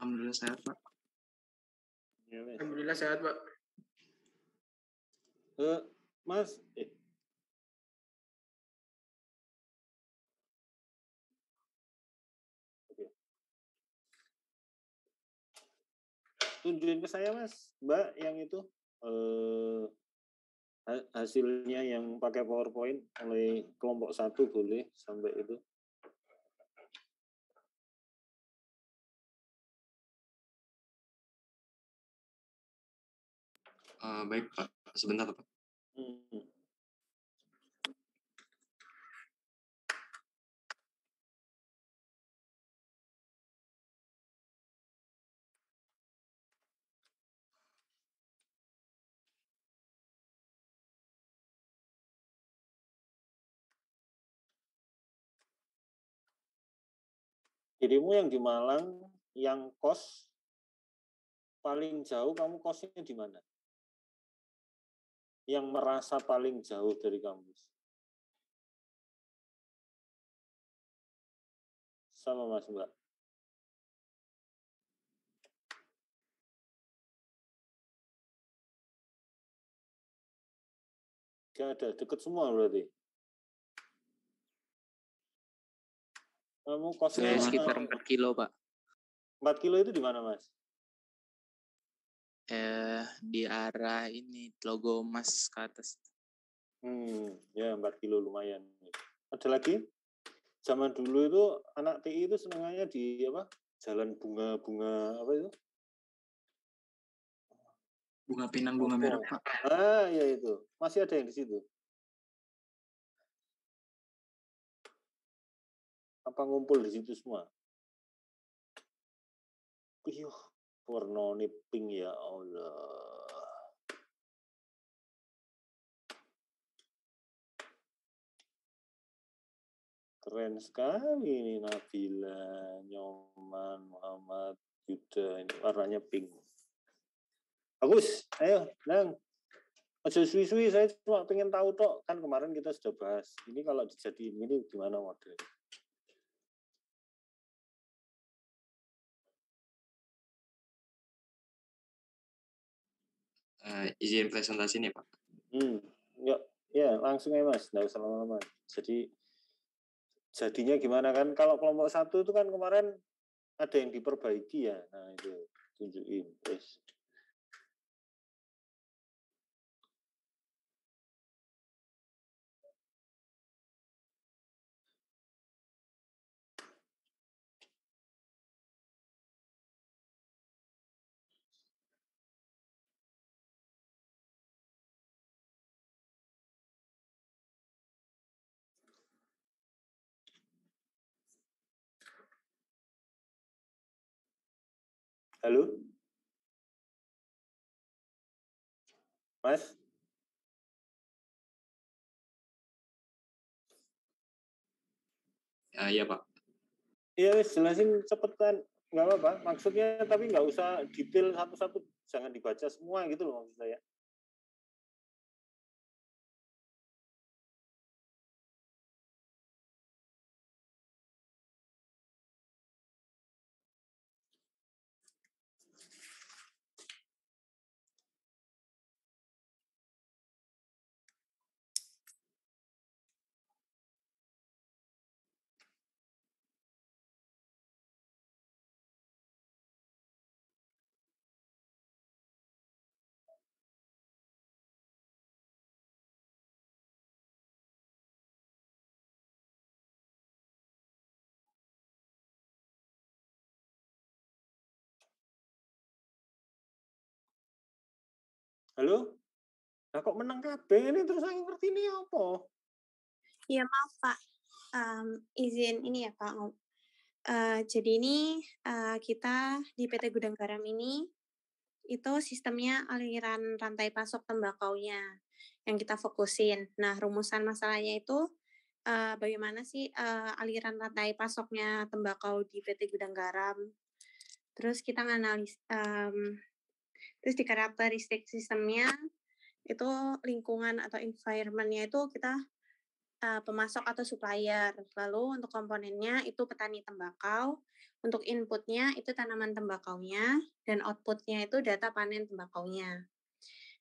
Alhamdulillah sehat, Pak. Ya, Mas. Alhamdulillah sehat, Pak. Mas, Oke. Tunjukin ke saya, Mas, Mbak, yang itu hasilnya yang pakai PowerPoint oleh kelompok 1 boleh sampai itu. Baik, Pak. Sebentar, Pak. Dirimu yang di Malang, yang kos paling jauh, kamu kosnya di mana? Yang merasa paling jauh dari kampus? Sama Mas Mbak. Gak ada, deket semua berarti. Kamu kosnya sekitar 4 kilo, Pak. 4 kilo itu di mana, Mas? Di arah ini, Logo Mas ke atas. Ya 4 kilo lumayan. Ada lagi? Zaman dulu itu anak TI itu senengannya di apa? Jalan bunga-bunga apa itu? Bunga Pinang, bunga merah, Pak. Ya itu. Masih ada yang di situ. Apa ngumpul di situ semua? Warna pink ya Allah. Keren sekali ini Nabila, Nyoman, Muhammad, Yuda. Ini warnanya pink. Bagus, ayo, Nang. Aja suwi-suwi, saya cuma pengen tahu tok. Kan kemarin kita sudah bahas. Ini kalau dijadiin ini gimana model? Izin presentasi nih, Pak. Ya, langsung aja Mas, nggak usah lama-lama. Jadinya gimana kan? Kalau kelompok 1 itu kan kemarin ada yang diperbaiki ya. Nah itu tunjukin. Yes. Halo? Mas? Iya, Pak. Iya, jelasin cepetan. Nggak apa-apa. Maksudnya tapi nggak usah detail satu-satu. Jangan dibaca semua gitu loh maksud saya. Halo? Nah kok menang kabeh ini terus saya ngerti ini apa? Ya maaf Pak, izin ini ya Pak. Jadi ini kita di PT Gudang Garam ini itu sistemnya aliran rantai pasok tembakaunya yang kita fokusin. Nah rumusan masalahnya itu bagaimana sih aliran rantai pasoknya tembakau di PT Gudang Garam. Terus kita nganalis, terus di karakteristik sistemnya itu lingkungan atau environment-nya itu kita pemasok atau supplier. Lalu untuk komponennya itu petani tembakau, untuk inputnya itu tanaman tembakaunya, dan outputnya itu data panen tembakaunya.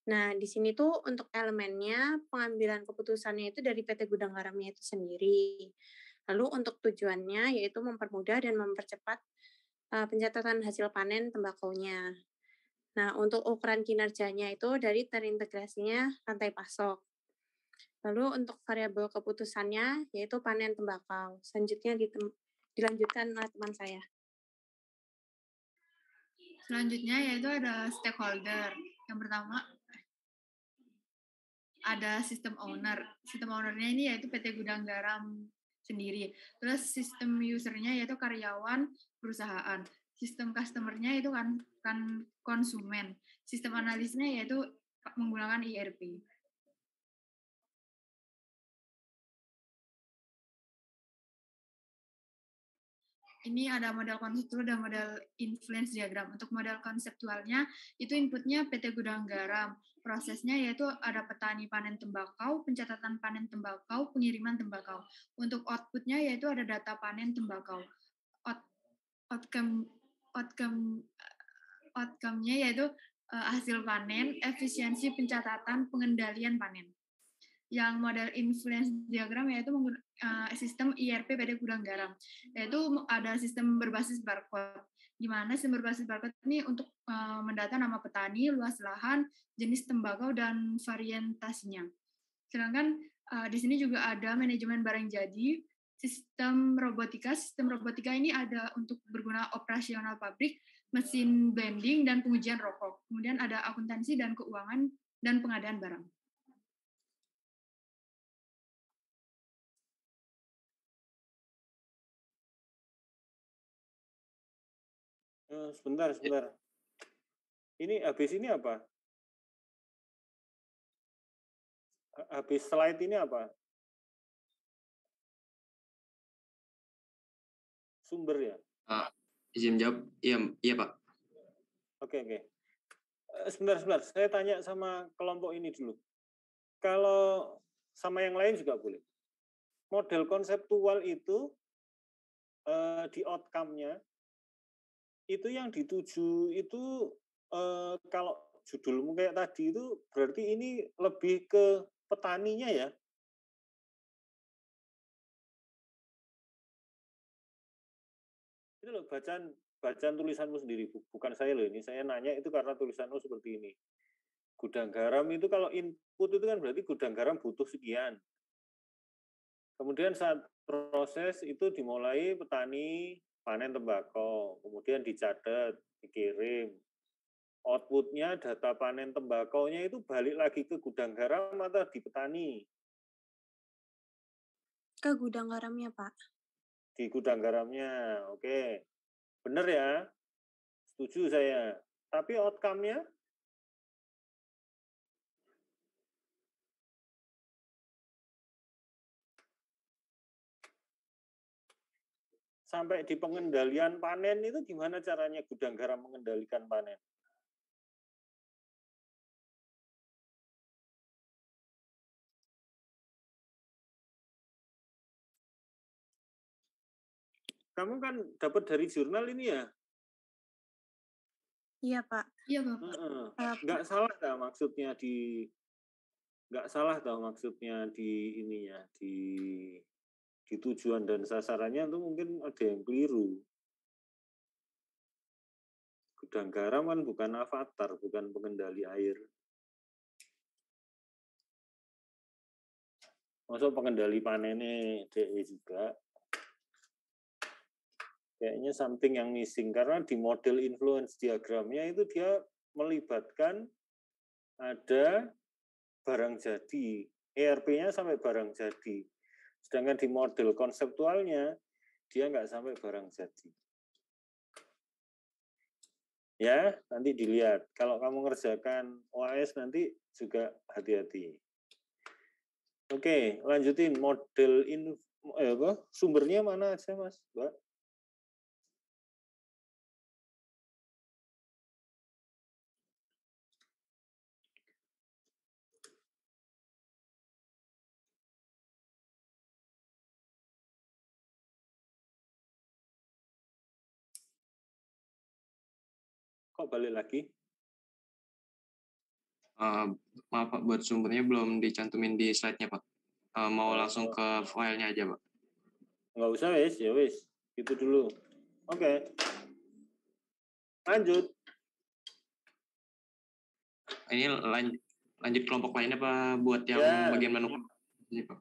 Nah, di sini tuh untuk elemennya pengambilan keputusannya itu dari PT Gudang Garamnya itu sendiri. Lalu untuk tujuannya yaitu mempermudah dan mempercepat pencatatan hasil panen tembakaunya. Nah, untuk ukuran kinerjanya itu dari terintegrasinya rantai pasok. Lalu untuk variabel keputusannya yaitu panen tembakau. Selanjutnya dilanjutkan oleh teman saya. Selanjutnya yaitu ada stakeholder. Yang pertama ada sistem owner. Sistem ownernya ini yaitu PT Gudang Garam sendiri. Terus sistem usernya yaitu karyawan perusahaan. Sistem customernya itu kan konsumen. Sistem analisnya yaitu menggunakan ERP. Ini ada model konseptual dan model influence diagram. Untuk model konseptualnya, itu inputnya PT Gudang Garam. Prosesnya yaitu ada petani panen tembakau, pencatatan panen tembakau, pengiriman tembakau. Untuk outputnya yaitu ada data panen tembakau. Outcome-nya yaitu hasil panen, efisiensi pencatatan, pengendalian panen. Yang model influence diagram yaitu sistem ERP PT Gudang Garam, yaitu ada sistem berbasis barcode, di mana sistem berbasis barcode ini untuk mendata nama petani, luas lahan, jenis tembakau, dan variantasinya. Sedangkan di sini juga ada manajemen barang jadi, sistem robotika ini ada untuk berguna operasional pabrik, mesin blending, dan pengujian rokok. Kemudian ada akuntansi dan keuangan, dan pengadaan barang. Sebentar. Ini habis ini apa? Habis slide ini apa? Sumber ya? Izin jawab, iya Pak. Oke. Sebentar. Saya tanya sama kelompok ini dulu. Kalau sama yang lain juga boleh. Model konseptual itu di outcome-nya itu yang dituju itu kalau judulmu kayak tadi itu berarti ini lebih ke petaninya ya? Itu loh bacaan tulisanmu sendiri, bukan saya loh ini. Saya nanya itu karena tulisanmu seperti ini. Gudang garam itu kalau input itu kan berarti gudang garam butuh sekian. Kemudian saat proses itu dimulai petani panen tembakau, kemudian dicatat, dikirim. Outputnya data panen tembakaunya itu balik lagi ke gudang garam atau di petani? Ke gudang garamnya, Pak. Di gudang garamnya, oke. Benar ya? Setuju saya. Tapi outcome-nya? Sampai di pengendalian panen itu gimana caranya gudang garam mengendalikan panen? Kamu kan dapat dari jurnal ini ya? Iya, Pak. Iya, Bapak. Nggak salah tahu maksudnya di ininya, di tujuan dan sasarannya itu mungkin ada yang keliru. Gudang garam kan bukan avatar, bukan pengendali air. Masuk pengendali panennya DE juga. Kayaknya something yang missing, karena di model influence diagramnya itu dia melibatkan ada barang jadi, ERP-nya sampai barang jadi. Sedangkan di model konseptualnya, dia nggak sampai barang jadi. Ya, nanti dilihat. Kalau kamu ngerjakan OAS nanti juga hati-hati. Oke, lanjutin model sumbernya mana aja, Mas, Mbak? Kok balik lagi? Maaf Pak, buat sumbernya belum dicantumin di slide-nya Pak. Mau langsung ke filenya aja Pak. Nggak usah wis, ya wis. Gitu dulu. Oke. Lanjut. Ini lanjut kelompok lainnya Pak, buat yang Ya. bagian menu ini Pak.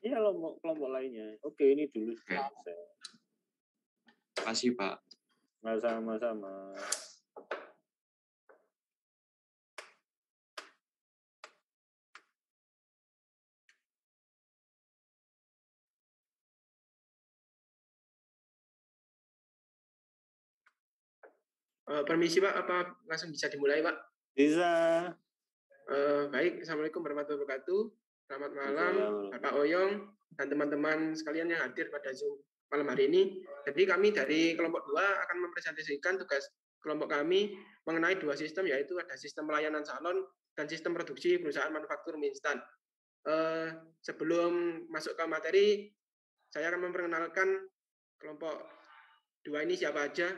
Iya, kelompok lainnya. Oke, ini dulu. Oke. Makasih Pak. Nggak sama-sama. Permisi Pak, apa langsung bisa dimulai Pak? Bisa. Baik, Assalamualaikum warahmatullahi wabarakatuh. Selamat malam Bapak Oyong dan teman-teman sekalian yang hadir pada Zoom malam hari ini. Jadi kami dari kelompok 2 akan mempresentasikan tugas kelompok kami mengenai 2 sistem, yaitu ada sistem pelayanan salon dan sistem produksi perusahaan manufaktur mie instan. Sebelum masuk ke materi, saya akan memperkenalkan kelompok 2 ini siapa aja.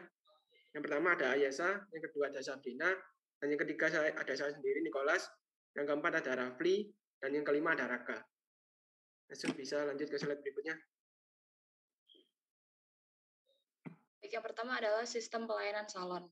Yang pertama ada Ayasa, yang kedua ada Sabrina, dan yang ketiga ada saya sendiri, Nicholas, yang keempat ada Rafli, dan yang kelima ada Raka. Langsung bisa lanjut ke slide berikutnya. Yang pertama adalah sistem pelayanan salon.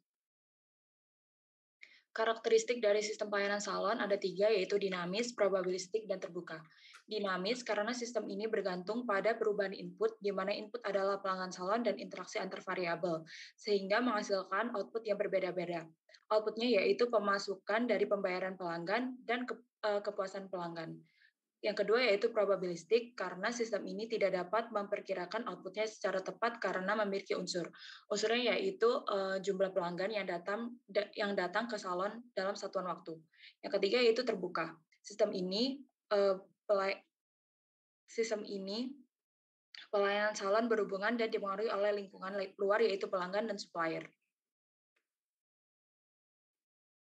Karakteristik dari sistem pelayanan salon ada 3, yaitu dinamis, probabilistik, dan terbuka. Dinamis karena sistem ini bergantung pada perubahan input, di mana input adalah pelanggan salon dan interaksi antar variabel, sehingga menghasilkan output yang berbeda-beda. Outputnya yaitu pemasukan dari pembayaran pelanggan dan kepuasan pelanggan. Yang kedua yaitu probabilistik, karena sistem ini tidak dapat memperkirakan outputnya secara tepat karena memiliki unsur. Unsurnya yaitu jumlah pelanggan yang datang ke salon dalam satuan waktu. Yang ketiga yaitu terbuka. Sistem ini pelayanan salon berhubungan dan dipengaruhi oleh lingkungan luar yaitu pelanggan dan supplier.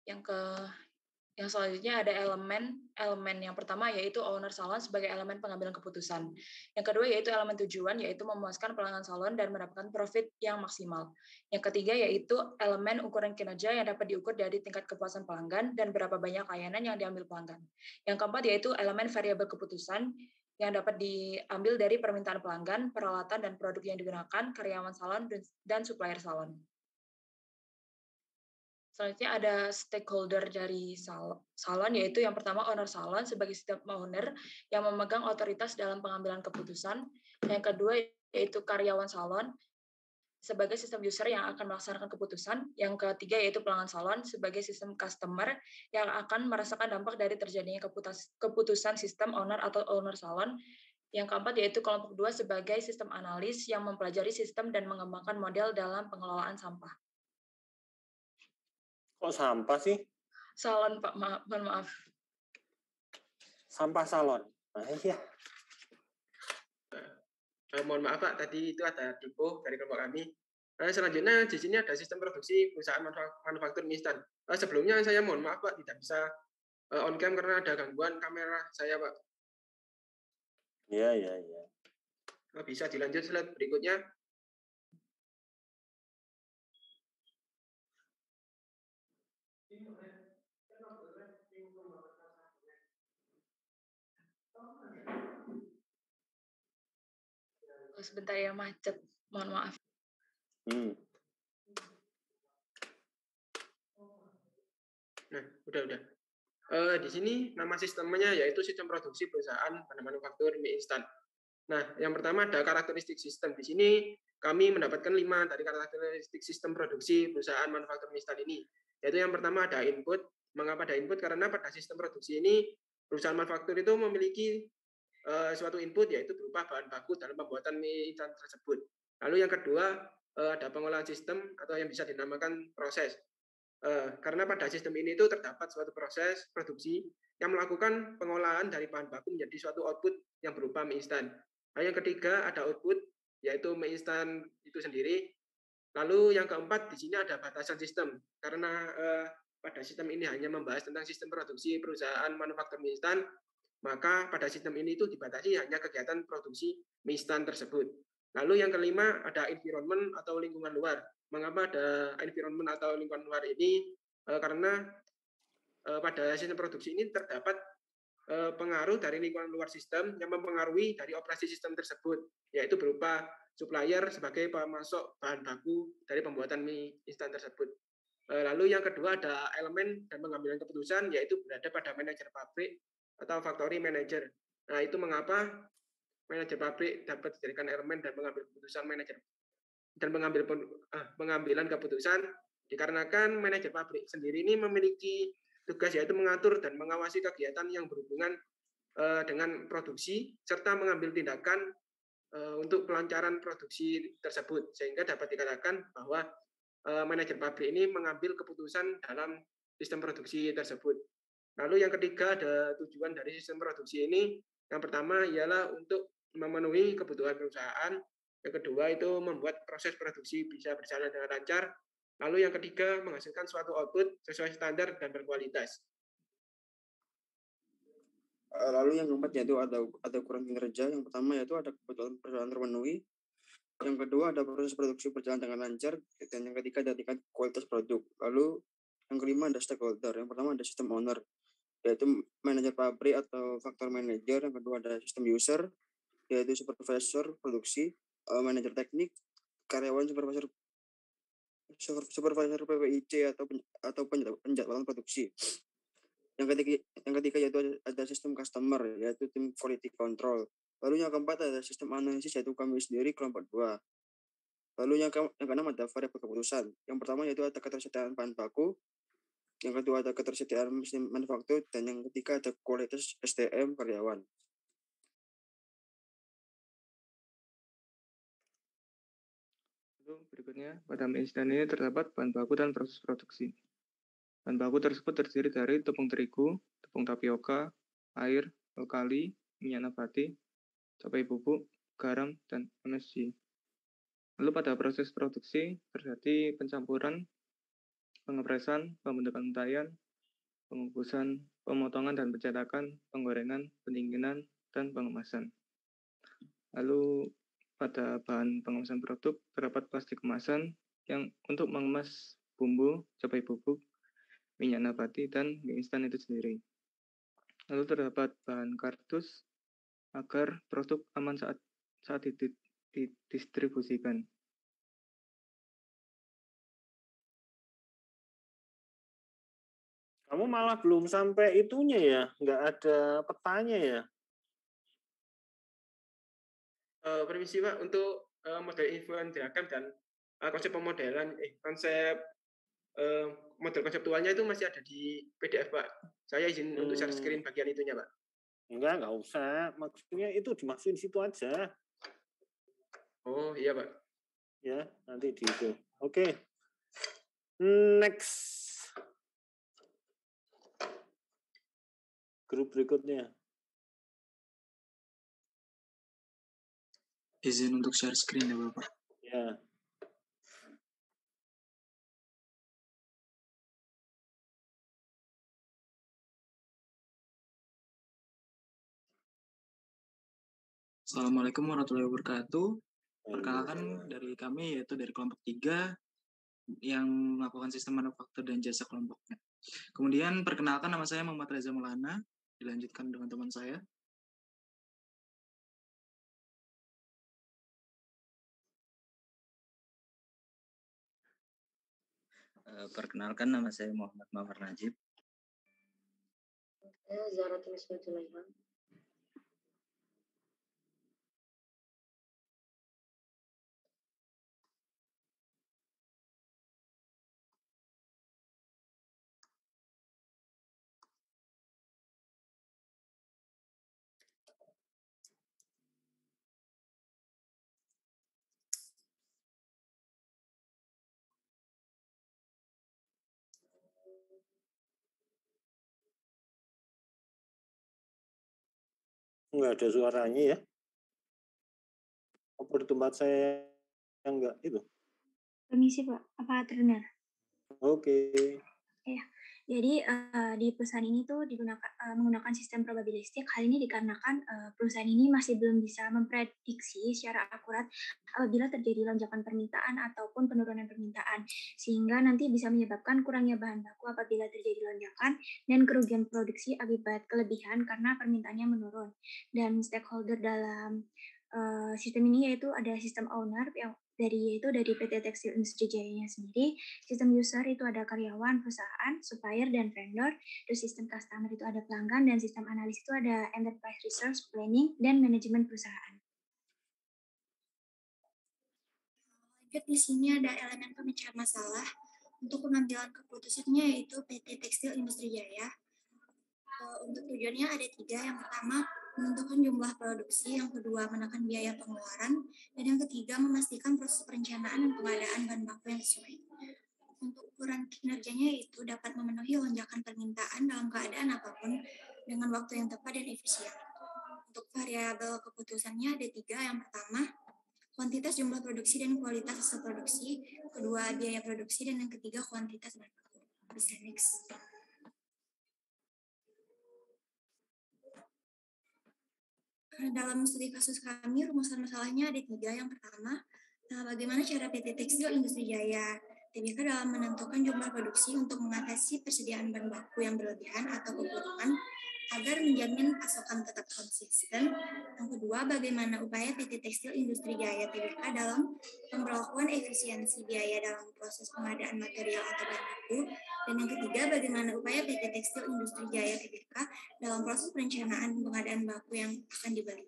Yang selanjutnya ada elemen yang pertama yaitu owner salon sebagai elemen pengambilan keputusan. Yang kedua yaitu elemen tujuan, yaitu memuaskan pelanggan salon dan mendapatkan profit yang maksimal. Yang ketiga yaitu elemen ukuran kinerja yang dapat diukur dari tingkat kepuasan pelanggan dan berapa banyak layanan yang diambil pelanggan. Yang keempat yaitu elemen variabel keputusan yang dapat diambil dari permintaan pelanggan, peralatan dan produk yang digunakan, karyawan salon, dan supplier salon. Selanjutnya ada stakeholder dari salon, yaitu yang pertama owner salon sebagai sistem owner yang memegang otoritas dalam pengambilan keputusan. Yang kedua yaitu karyawan salon sebagai sistem user yang akan melaksanakan keputusan. Yang ketiga yaitu pelanggan salon sebagai sistem customer yang akan merasakan dampak dari terjadinya keputusan sistem owner atau owner salon. Yang keempat yaitu kelompok 2 sebagai sistem analis yang mempelajari sistem dan mengembangkan model dalam pengelolaan sampah. Kok sampah sih? Salon Pak, mohon maaf. Sampah salon. Nah, iya. Mohon maaf Pak, tadi itu ada typo dari kelompok kami. Selanjutnya di sini ada sistem produksi perusahaan manufaktur mie instan. Sebelumnya saya mohon maaf Pak, tidak bisa on cam karena ada gangguan kamera saya Pak. Iya. Bisa dilanjut slide berikutnya. Sebentar ya, macet. Mohon maaf. Nah, udah. Di sini nama sistemnya yaitu sistem produksi perusahaan pada manufaktur mie instan. Nah, yang pertama ada karakteristik sistem. Di sini kami mendapatkan 5 dari karakteristik sistem produksi perusahaan manufaktur mie instan ini. Yaitu yang pertama ada input. Mengapa ada input? Karena pada sistem produksi ini perusahaan manufaktur itu memiliki suatu input yaitu berupa bahan baku dalam pembuatan mie instan tersebut. Lalu yang kedua ada pengolahan sistem atau yang bisa dinamakan proses. Karena pada sistem ini itu terdapat suatu proses produksi yang melakukan pengolahan dari bahan baku menjadi suatu output yang berupa mie instan. Lalu yang ketiga ada output yaitu mie instan itu sendiri. Lalu yang keempat di sini ada batasan sistem karena pada sistem ini hanya membahas tentang sistem produksi perusahaan manufaktur mie instan, maka pada sistem ini itu dibatasi hanya kegiatan produksi mie instan tersebut. Lalu yang kelima ada environment atau lingkungan luar. Mengapa ada environment atau lingkungan luar ini? Karena pada sistem produksi ini terdapat pengaruh dari lingkungan luar sistem yang mempengaruhi dari operasi sistem tersebut, yaitu berupa supplier sebagai pemasok bahan baku dari pembuatan mie instan tersebut. Lalu yang kedua ada elemen dan pengambilan keputusan, yaitu berada pada manajer pabrik atau factory manager. Nah, itu mengapa manajer pabrik dapat dijadikan elemen dan mengambil keputusan manajer dan pengambilan keputusan dikarenakan manajer pabrik sendiri ini memiliki tugas yaitu mengatur dan mengawasi kegiatan yang berhubungan dengan produksi serta mengambil tindakan untuk kelancaran produksi tersebut, sehingga dapat dikatakan bahwa manajer pabrik ini mengambil keputusan dalam sistem produksi tersebut. Lalu yang ketiga ada tujuan dari sistem produksi ini. Yang pertama ialah untuk memenuhi kebutuhan perusahaan. Yang kedua itu membuat proses produksi bisa berjalan dengan lancar. Lalu yang ketiga menghasilkan suatu output sesuai standar dan berkualitas. Lalu yang keempat yaitu ada ukuran kinerja. Yang pertama yaitu ada kebutuhan perusahaan terpenuhi. Yang kedua ada proses produksi berjalan dengan lancar. Dan yang ketiga ada tingkat kualitas produk. Lalu yang kelima ada stakeholder. Yang pertama ada system owner, yaitu manajer pabrik atau factory manager. Yang kedua ada system user, yaitu supervisor produksi, manajer teknik, karyawan supervisor PPIC atau penjadwalan produksi. Yang ketiga yaitu ada sistem customer, yaitu tim quality control. Lalu yang keempat ada sistem analisis, yaitu kami sendiri kelompok 2. Lalu yang keenam ada variabel keputusan. Yang pertama yaitu ada ketersediaan bahan baku. Yang kedua ada ketersediaan mesin manufaktur, dan yang ketiga ada kualitas SDM karyawan. Lalu berikutnya, pada mie instan ini terdapat bahan baku dan proses produksi. Bahan baku tersebut terdiri dari tepung terigu, tepung tapioka, air, alkali, minyak nabati, cabai bubuk, garam, dan MSG. Lalu pada proses produksi terjadi pencampuran, pengepresan, pembentukan untayan, pengukusan, pemotongan dan pencetakan, penggorengan, pendinginan, dan pengemasan. Lalu pada bahan pengemasan produk terdapat plastik kemasan yang untuk mengemas bumbu, cabai bubuk, minyak nabati, dan mie instan itu sendiri. Lalu terdapat bahan kardus agar produk aman saat didistribusikan. Kamu malah belum sampai itunya ya, nggak ada petanya ya. Permisi Pak, untuk model influence diagram dan konsep pemodelan, model konseptualnya itu masih ada di PDF Pak. Saya izin untuk share screen bagian itunya Pak. Nggak usah. Maksudnya itu dimasukin situ aja. Oh iya Pak. Ya, nanti di itu. Oke. Next. Grup berikutnya. Izin untuk share screen ya Bapak. Ya. Assalamualaikum warahmatullahi wabarakatuh. Perkenalkan dari kami, yaitu dari kelompok 3 yang melakukan sistem manufaktur dan jasa kelompoknya. Kemudian perkenalkan, nama saya Muhammad Reza Maulana. Dilanjutkan dengan teman saya. Perkenalkan, nama saya Muhammad Mawar Najib. Saya Zara Tuniswa Sulaiman. Nggak ada suaranya ya. Apa di tempat saya yang enggak itu? Permisi Pak, apa terdengar? Oke. Ya, jadi di perusahaan ini tuh menggunakan sistem probabilistik. Hal ini dikarenakan perusahaan ini masih belum bisa memprediksi secara akurat apabila terjadi lonjakan permintaan ataupun penurunan permintaan, sehingga nanti bisa menyebabkan kurangnya bahan baku apabila terjadi lonjakan dan kerugian produksi akibat kelebihan karena permintaannya menurun. Dan stakeholder dalam sistem ini yaitu ada sistem owner yang dari PT Tekstil Industri Jaya sendiri, sistem user itu ada karyawan, perusahaan, supplier, dan vendor, terus sistem customer itu ada pelanggan, dan sistem analis itu ada enterprise resource planning dan manajemen perusahaan. Lanjut di sini ada elemen pemecahan masalah. Untuk pengambilan keputusannya yaitu PT Tekstil Industri Jaya. Untuk tujuannya ada 3. Yang pertama, menentukan jumlah produksi. Yang kedua, menekan biaya pengeluaran. Dan yang ketiga, memastikan proses perencanaan dan pengadaan bahan baku yang sesuai. Untuk ukuran kinerjanya itu dapat memenuhi lonjakan permintaan dalam keadaan apapun dengan waktu yang tepat dan efisien. Untuk variabel keputusannya ada 3. Yang pertama, kuantitas jumlah produksi dan kualitas hasil produksi. Kedua, biaya produksi. Dan yang ketiga, kuantitas bahan baku. Bisa next. Dalam studi kasus kami, rumusan masalahnya ada 3. Yang pertama, bagaimana cara PT Tekstil Industri Jaya Tbk dalam menentukan jumlah produksi untuk mengatasi persediaan bahan baku yang berlebihan atau kekurangan agar menjamin pasokan tetap konsisten. Yang kedua, bagaimana upaya PT Tekstil Industri Jaya Tbk dalam pemberlakuan efisiensi biaya dalam proses pengadaan material atau bahan baku. Dan yang ketiga, bagaimana upaya PT Tekstil Industri Jaya Tbk dalam proses perencanaan pengadaan baku yang akan dibeli.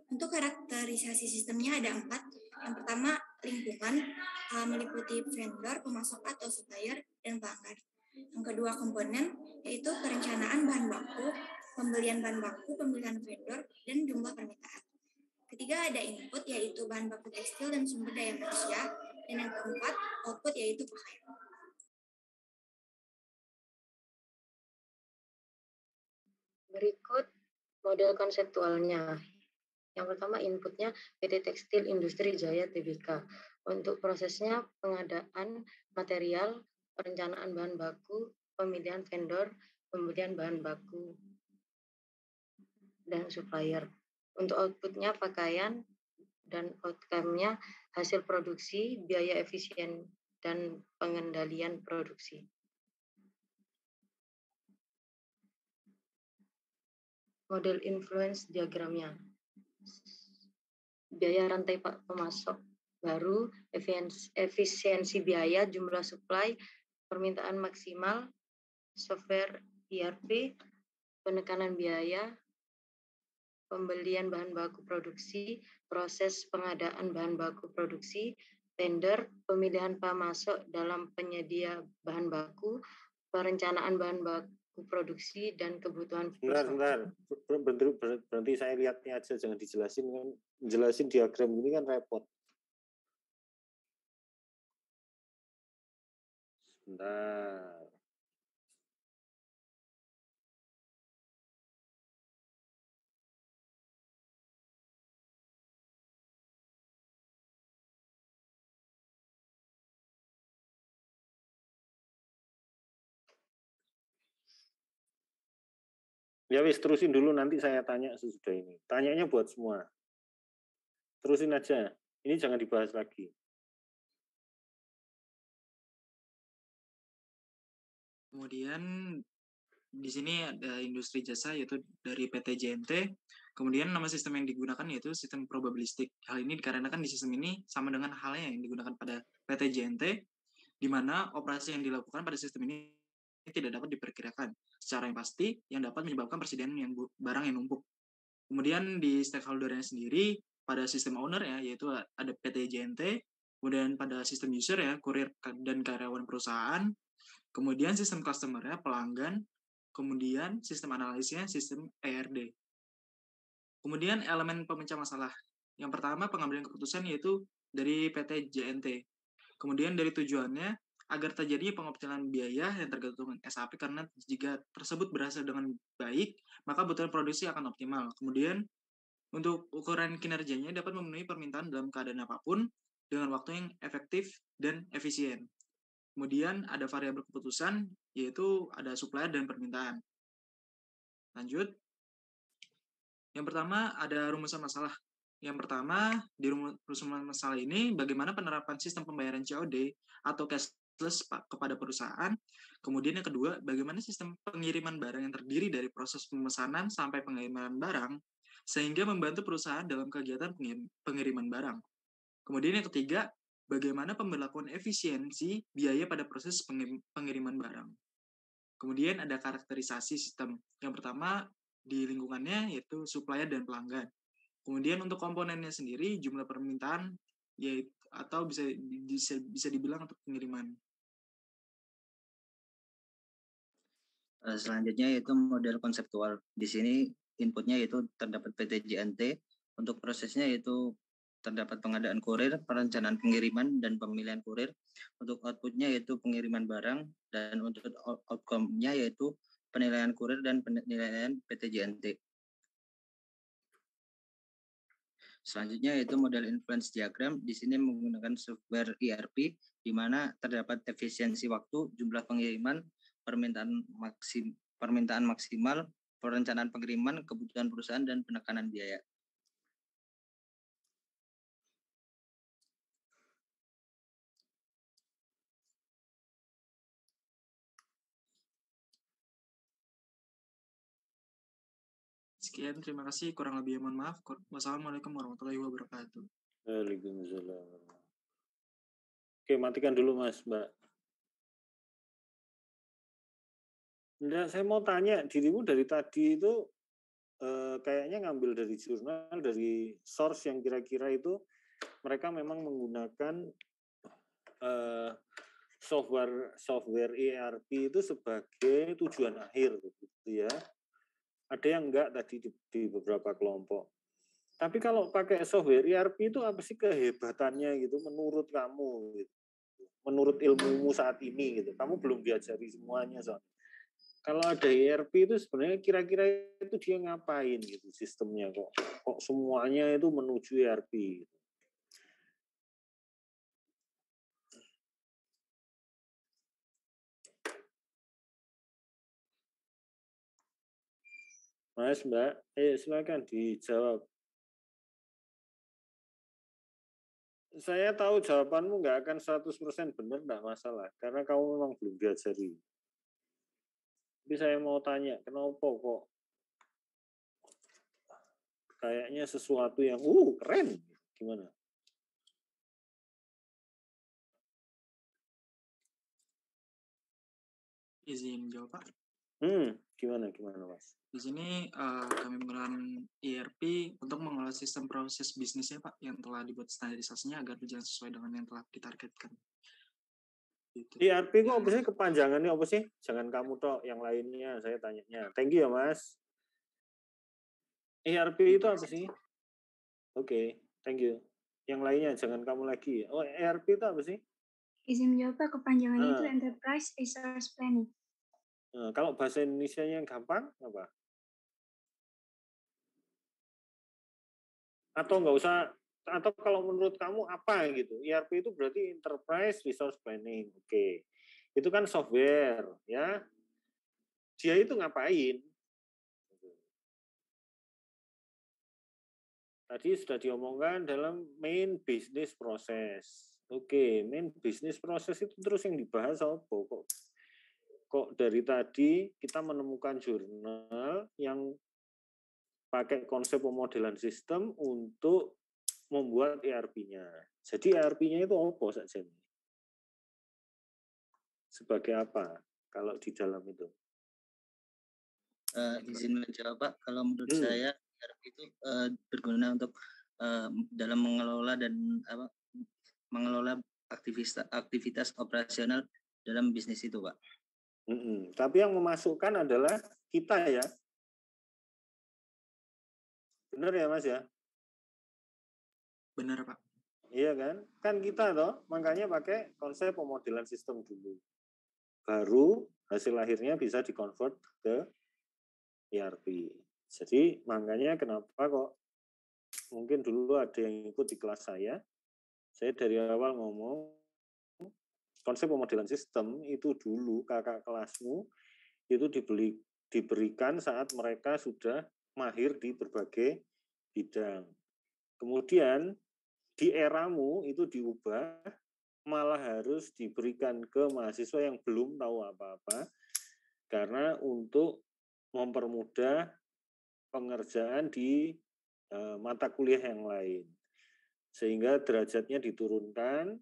Untuk karakterisasi sistemnya ada 4. Yang pertama, lingkungan, meliputi vendor, pemasok atau supplier, dan pelanggan. Yang kedua, komponen, yaitu perencanaan bahan baku, pembelian bahan baku, pemilihan vendor, dan jumlah permintaan. Ketiga, ada input, yaitu bahan baku tekstil dan sumber daya manusia. Dan yang keempat, output, yaitu pakaian. Berikut model konseptualnya. Yang pertama, inputnya PT Tekstil Industri Jaya Tbk. Untuk prosesnya, pengadaan material, perencanaan bahan baku, pemilihan vendor, pembelian bahan baku, dan supplier. Untuk outputnya, pakaian, dan outcome-nya hasil produksi, biaya efisien, dan pengendalian produksi. Model influence diagramnya. Biaya rantai pemasok baru, efisiensi biaya, jumlah supply, permintaan maksimal, software ERP, penekanan biaya, pembelian bahan baku produksi, proses pengadaan bahan baku produksi, tender, pemilihan pemasok dalam penyedia bahan baku, perencanaan bahan baku produksi, dan kebutuhan. Sebentar. Berhenti saya lihatnya aja, jangan dijelasin kan. Jelasin diagram ini kan repot. Sebentar. Ya wis, terusin dulu, nanti saya tanya sesudah ini. Tanyanya buat semua. Terusin aja. Ini jangan dibahas lagi. Kemudian di sini ada industri jasa yaitu dari PT JNT. Kemudian nama sistem yang digunakan yaitu sistem probabilistik. Hal ini dikarenakan di sistem ini sama dengan halnya yang digunakan pada PT JNT, di mana operasi yang dilakukan pada sistem ini tidak dapat diperkirakan secara yang pasti, yang dapat menyebabkan persediaan yang barang yang numpuk. Kemudian di stakeholder-nya sendiri, pada sistem owner ya, yaitu ada PT JNT, kemudian pada sistem user ya, kurir dan karyawan perusahaan, kemudian sistem customer-nya, pelanggan, kemudian sistem analisisnya, sistem ERD. Kemudian elemen pemecah masalah. Yang pertama, pengambilan keputusan yaitu dari PT JNT. Kemudian dari tujuannya, agar terjadinya pengoptimalan biaya yang tergantung SAP, karena jika tersebut berhasil dengan baik, maka kebutuhan produksi akan optimal. Kemudian, untuk ukuran kinerjanya dapat memenuhi permintaan dalam keadaan apapun, dengan waktu yang efektif dan efisien. Kemudian ada variabel keputusan, yaitu ada supplier dan permintaan. Lanjut. Yang pertama ada rumusan masalah. Yang pertama, di rumusan masalah ini bagaimana penerapan sistem pembayaran COD atau cashless kepada perusahaan. Kemudian yang kedua, bagaimana sistem pengiriman barang yang terdiri dari proses pemesanan sampai pengiriman barang, sehingga membantu perusahaan dalam kegiatan pengiriman barang. Kemudian yang ketiga, bagaimana pemberlakuan efisiensi biaya pada proses pengiriman barang. Kemudian ada karakterisasi sistem. Yang pertama, di lingkungannya yaitu supplier dan pelanggan. Kemudian untuk komponennya sendiri jumlah permintaan yaitu atau bisa dibilang untuk pengiriman. Selanjutnya yaitu model konseptual. Di sini inputnya yaitu terdapat PTJNT, untuk prosesnya yaitu terdapat pengadaan kurir, perencanaan pengiriman, dan pemilihan kurir. Untuk outputnya yaitu pengiriman barang, dan untuk outcome-nya yaitu penilaian kurir dan penilaian PTJNT. Selanjutnya yaitu model influence diagram. Di sini menggunakan software ERP, di mana terdapat efisiensi waktu, jumlah pengiriman, permintaan maksimal, perencanaan pengiriman, kebutuhan perusahaan, dan penekanan biaya. Sekian, terima kasih. Kurang lebih mohon maaf. Wassalamualaikum warahmatullahi wabarakatuh. Waalaikumsalam. Oke, matikan dulu Mas, Mbak. Nah, saya mau tanya, dirimu dari tadi itu kayaknya ngambil dari jurnal, dari source yang kira-kira itu mereka memang menggunakan software ERP itu sebagai tujuan akhir, gitu ya. Ada yang enggak tadi di beberapa kelompok. Tapi kalau pakai software ERP itu apa sih kehebatannya gitu menurut kamu gitu. Menurut ilmumu saat ini gitu. Kamu belum diajari semuanya soalnya. Kalau ada ERP itu sebenarnya kira-kira itu dia ngapain gitu sistemnya kok semuanya itu menuju ERP gitu. Mas, Mbak, silakan dijawab. Saya tahu jawabanmu nggak akan 100% benar, nggak masalah. Karena kamu memang belum diajari. Tapi saya mau tanya, kenapa kok kayaknya sesuatu yang keren? Gimana? Izin jawab, Pak. Gimana Mas? Di sini kami menggunakan ERP untuk mengolah sistem proses bisnisnya, Pak, yang telah dibuat standarisasinya agar berjalan sesuai dengan yang telah ditargetkan. Gitu. ERP kok apa sih kepanjangannya apa sih? Jangan kamu tok, yang lainnya saya tanyanya. Thank you ya Mas. ERP itu apa sih? Oke, thank you. Yang lainnya jangan kamu lagi. Oh, ERP itu apa sih? Izin menjawab, Pak, kepanjangannya itu Enterprise Resource Planning. Kalau bahasa Indonesianya yang gampang apa? Atau nggak usah, atau kalau menurut kamu apa gitu? ERP itu berarti Enterprise Resource Planning. Oke. Itu kan software, ya. Dia itu ngapain? Tadi sudah diomongkan dalam main business process. Oke, main business process itu terus yang dibahas apa? Kok dari tadi kita menemukan jurnal yang pakai konsep pemodelan sistem untuk membuat ERP-nya. Jadi ERP-nya itu apa saja? Sebagai apa kalau di dalam itu? Izin menjawab, Pak. Kalau menurut saya ERP itu berguna untuk dalam mengelola dan mengelola aktivitas operasional dalam bisnis itu, Pak. Tapi yang memasukkan adalah kita ya. Benar ya Mas ya? Benar Pak. Iya kan? Kan kita toh, makanya pakai konsep pemodelan sistem dulu. Baru hasil akhirnya bisa dikonvert ke ERP. Jadi makanya kenapa kok mungkin dulu ada yang ikut di kelas saya dari awal ngomong konsep pemodelan sistem itu dulu kakak kelasmu itu diberikan saat mereka sudah mahir di berbagai bidang. Kemudian di eramu itu diubah, malah harus diberikan ke mahasiswa yang belum tahu apa-apa, karena untuk mempermudah pengerjaan di mata kuliah yang lain. Sehingga derajatnya diturunkan,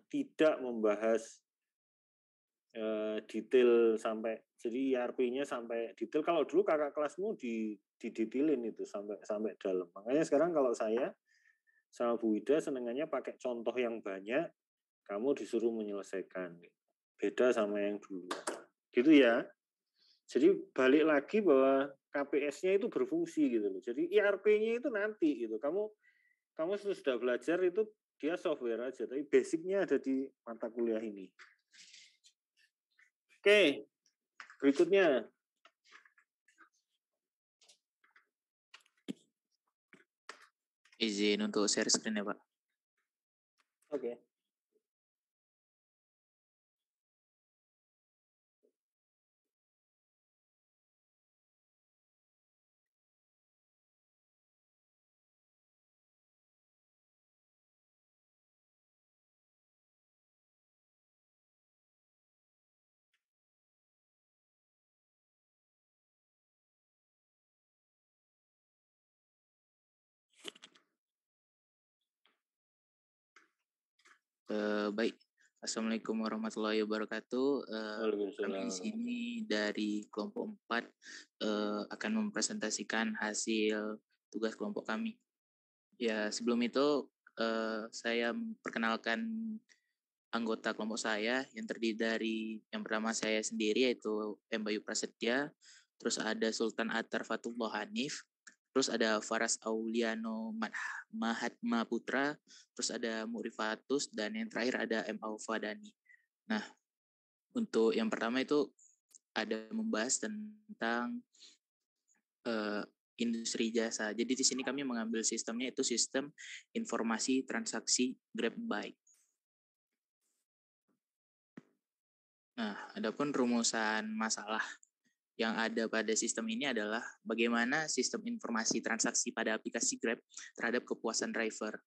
tidak membahas detail sampai, jadi IRP-nya sampai detail. Kalau dulu kakak kelasmu didetailin itu sampai dalam. Makanya sekarang kalau saya sama Bu Ida senengannya pakai contoh yang banyak, kamu disuruh menyelesaikan. Beda sama yang dulu. Gitu ya. Jadi balik lagi bahwa KPS-nya itu berfungsi gitu loh. Jadi IRP-nya itu nanti gitu. Kamu sudah belajar itu dia software aja, tapi basicnya ada di mata kuliah ini. Oke, berikutnya. Izin untuk share screen ya, Pak. Oke. Baik, Assalamualaikum warahmatullahi wabarakatuh. Kami di sini dari kelompok 4 akan mempresentasikan hasil tugas kelompok kami. Ya, sebelum itu saya memperkenalkan anggota kelompok saya yang terdiri dari yang pertama saya sendiri yaitu M. Bayu Prasetya, terus ada Sultan Attar Fatullah Hanif, terus ada Faras Auliano Mahatma Putra, terus ada Murifatus, dan yang terakhir ada M. Aufadani. Nah, untuk yang pertama itu ada membahas tentang industri jasa. Jadi di sini kami mengambil sistemnya itu sistem informasi transaksi GrabBike. Nah, adapun rumusan masalah yang ada pada sistem ini adalah bagaimana sistem informasi transaksi pada aplikasi Grab terhadap kepuasan driver.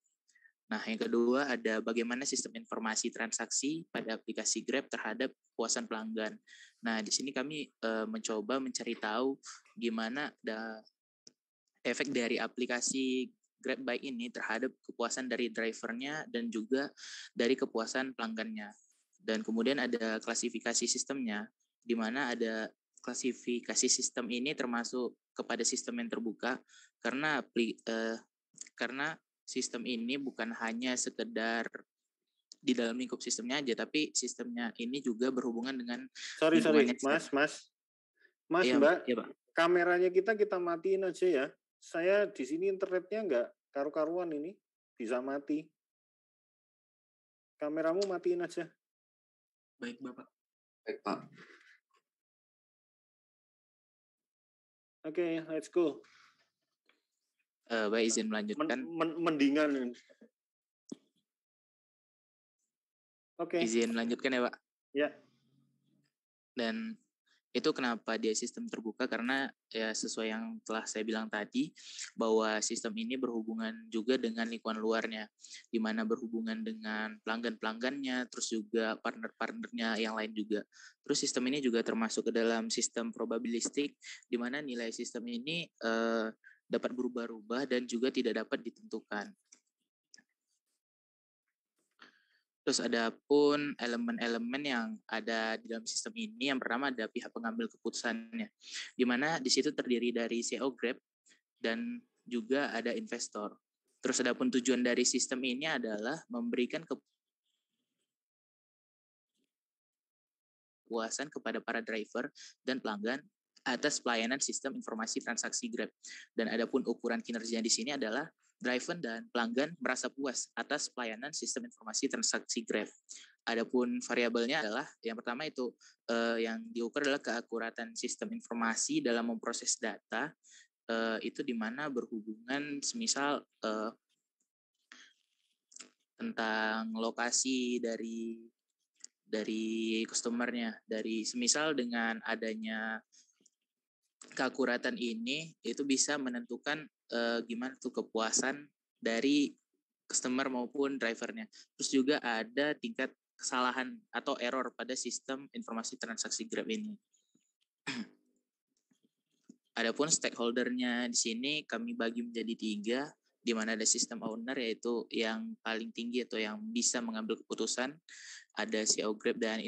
Nah, yang kedua ada bagaimana sistem informasi transaksi pada aplikasi Grab terhadap kepuasan pelanggan. Nah, di sini kami mencoba mencari tahu gimana efek dari aplikasi GrabBike ini terhadap kepuasan dari drivernya dan juga dari kepuasan pelanggannya. Dan kemudian ada klasifikasi sistemnya, di mana ada klasifikasi sistem ini termasuk kepada sistem yang terbuka karena sistem ini bukan hanya sekedar di dalam lingkup sistemnya aja, tapi sistemnya ini juga berhubungan dengan Sorry, Mas, ya, Mbak, ya, Pak. Kameranya kita matiin aja ya. Saya di sini internetnya nggak karu-karuan ini, bisa mati. Kameramu matiin aja. Baik, Bapak. Baik, Pak. Oke, let's go. Baik, izin melanjutkan. Mendingan. Oke. Izin melanjutkan ya, Pak. Ya. Dan itu kenapa dia sistem terbuka, karena ya sesuai yang telah saya bilang tadi bahwa sistem ini berhubungan juga dengan lingkungan luarnya, di mana berhubungan dengan pelanggan-pelanggannya, terus juga partner-partnernya yang lain juga. Terus sistem ini juga termasuk ke dalam sistem probabilistik, di mana nilai sistem ini dapat berubah-ubah dan juga tidak dapat ditentukan. Terus ada pun elemen-elemen yang ada di dalam sistem ini. Yang pertama ada pihak pengambil keputusannya, di mana di situ terdiri dari CEO Grab dan juga ada investor. Terus ada pun tujuan dari sistem ini adalah memberikan kepuasan kepada para driver dan pelanggan atas pelayanan sistem informasi transaksi Grab. Dan ada pun ukuran kinerja di sini adalah driver dan pelanggan merasa puas atas pelayanan sistem informasi transaksi Grab. Adapun variabelnya adalah yang pertama itu yang diukur adalah keakuratan sistem informasi dalam memproses data, itu di mana berhubungan semisal tentang lokasi dari customernya. Dari semisal dengan adanya keakuratan ini itu bisa menentukan gimana tuh kepuasan dari customer maupun drivernya. Terus juga ada tingkat kesalahan atau error pada sistem informasi transaksi Grab ini. Adapun stakeholder-nya di sini kami bagi menjadi 3, di mana ada sistem owner yaitu yang paling tinggi atau yang bisa mengambil keputusan, ada CEO Grab dan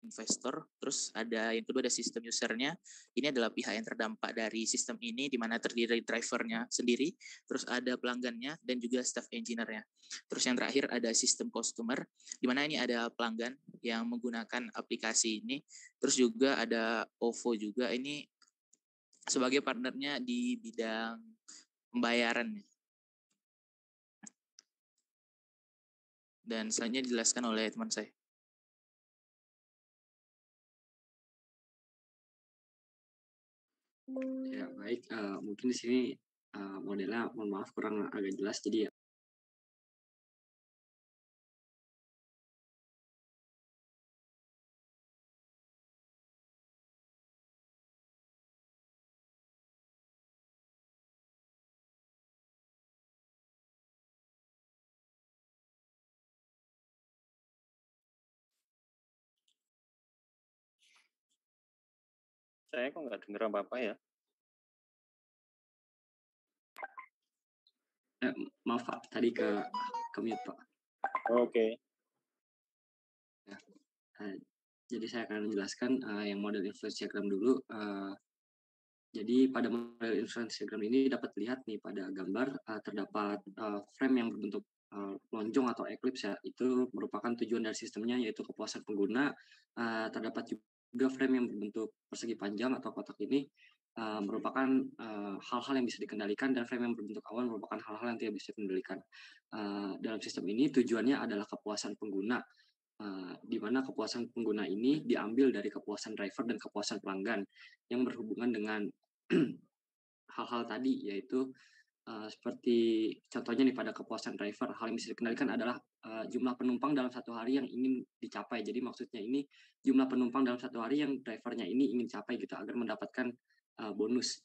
investor. Terus ada yang kedua ada sistem usernya. Ini adalah pihak yang terdampak dari sistem ini, di mana terdiri dari drivernya sendiri, terus ada pelanggannya dan juga staff engineer-nya. Terus yang terakhir ada sistem customer, di mana ini ada pelanggan yang menggunakan aplikasi ini. Terus juga ada OVO juga, ini sebagai partnernya di bidang pembayaran. Dan selanjutnya dijelaskan oleh teman saya. Ya, baik. Mungkin di sini modelnya, mohon maaf kurang agak jelas. Jadi ya, Saya kok nggak dengar apa-apa ya? maaf Pak, tadi ke mute Pak. Oke. Ya. Jadi saya akan menjelaskan yang model influence diagram dulu. Jadi pada model influence diagram ini dapat dilihat nih pada gambar terdapat frame yang berbentuk lonjong atau eclipse ya. Itu merupakan tujuan dari sistemnya, yaitu kepuasan pengguna. Terdapat juga frame yang berbentuk persegi panjang atau kotak ini merupakan hal-hal yang bisa dikendalikan, dan frame yang berbentuk awan merupakan hal-hal yang tidak bisa dikendalikan. Dalam sistem ini tujuannya adalah kepuasan pengguna, di mana kepuasan pengguna ini diambil dari kepuasan driver dan kepuasan pelanggan yang berhubungan dengan hal-hal tadi, yaitu seperti contohnya nih pada kepuasan driver, hal yang bisa dikendalikan adalah jumlah penumpang dalam satu hari yang ingin dicapai. Jadi maksudnya ini jumlah penumpang dalam satu hari yang drivernya ini ingin capai gitu agar mendapatkan bonus.